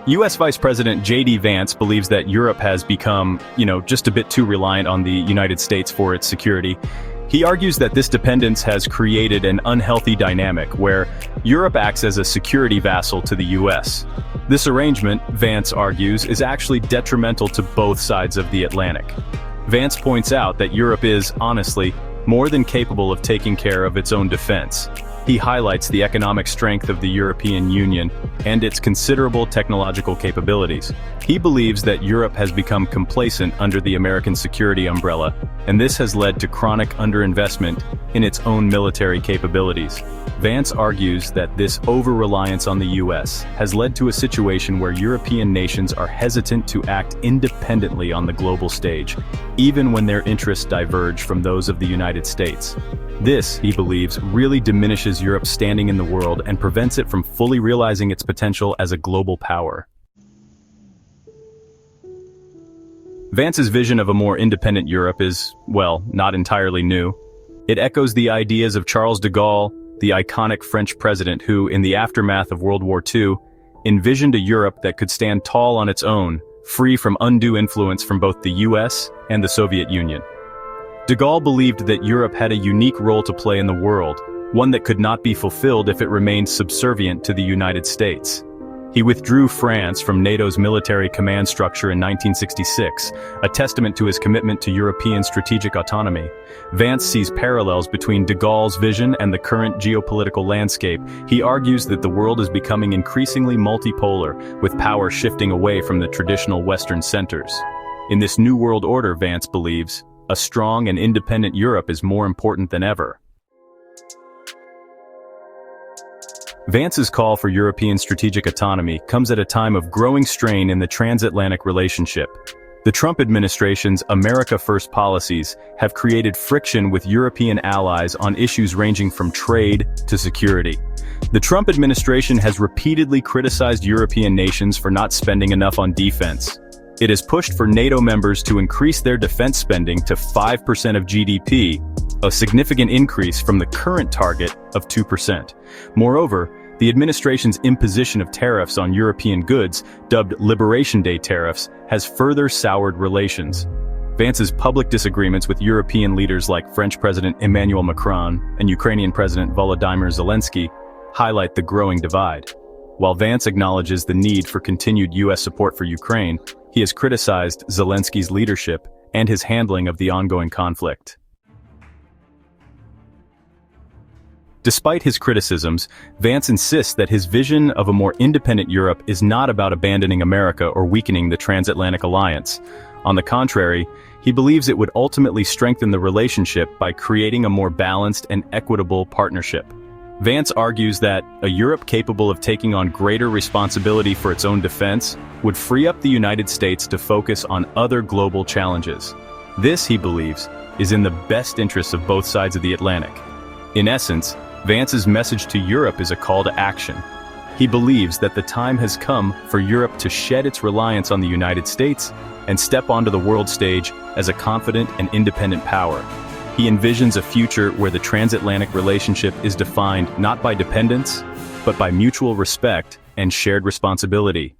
U.S. Vice President J.D. Vance believes that Europe has become, just a bit too reliant on the United States for its security. He argues that this dependence has created an unhealthy dynamic where Europe acts as a security vassal to the U.S. This arrangement, Vance argues, is actually detrimental to both sides of the Atlantic. Vance points out that Europe is, honestly, more than capable of taking care of its own defense. He highlights the economic strength of the European Union and its considerable technological capabilities. He believes that Europe has become complacent under the American security umbrella, and this has led to chronic underinvestment in its own military capabilities. Vance argues that this over-reliance on the U.S. has led to a situation where European nations are hesitant to act independently on the global stage, even when their interests diverge from those of the United States. This, he believes, really diminishes Europe's standing in the world and prevents it from fully realizing its potential as a global power. Vance's vision of a more independent Europe is, well, not entirely new. It echoes the ideas of Charles de Gaulle, the iconic French president who, in the aftermath of World War II, envisioned a Europe that could stand tall on its own, free from undue influence from both the US and the Soviet Union. De Gaulle believed that Europe had a unique role to play in the world, one that could not be fulfilled if it remained subservient to the United States. He withdrew France from NATO's military command structure in 1966, a testament to his commitment to European strategic autonomy. Vance sees parallels between de Gaulle's vision and the current geopolitical landscape. He argues that the world is becoming increasingly multipolar, with power shifting away from the traditional Western centers. In this new world order, Vance believes, a strong and independent Europe is more important than ever. Vance's call for European strategic autonomy comes at a time of growing strain in the transatlantic relationship. The Trump administration's America First policies have created friction with European allies on issues ranging from trade to security. The Trump administration has repeatedly criticized European nations for not spending enough on defense. It has pushed for NATO members to increase their defense spending to 5% of GDP, a significant increase from the current target of 2%. Moreover, the administration's imposition of tariffs on European goods, dubbed Liberation Day tariffs, has further soured relations. Vance's public disagreements with European leaders like French President Emmanuel Macron and Ukrainian President Volodymyr Zelensky highlight the growing divide. While Vance acknowledges the need for continued U.S. support for Ukraine, he has criticized Zelensky's leadership and his handling of the ongoing conflict. Despite his criticisms, Vance insists that his vision of a more independent Europe is not about abandoning America or weakening the transatlantic alliance. On the contrary, he believes it would ultimately strengthen the relationship by creating a more balanced and equitable partnership. Vance argues that a Europe capable of taking on greater responsibility for its own defense would free up the United States to focus on other global challenges. This, he believes, is in the best interests of both sides of the Atlantic. In essence, Vance's message to Europe is a call to action. He believes that the time has come for Europe to shed its reliance on the United States and step onto the world stage as a confident and independent power. He envisions a future where the transatlantic relationship is defined not by dependence, but by mutual respect and shared responsibility.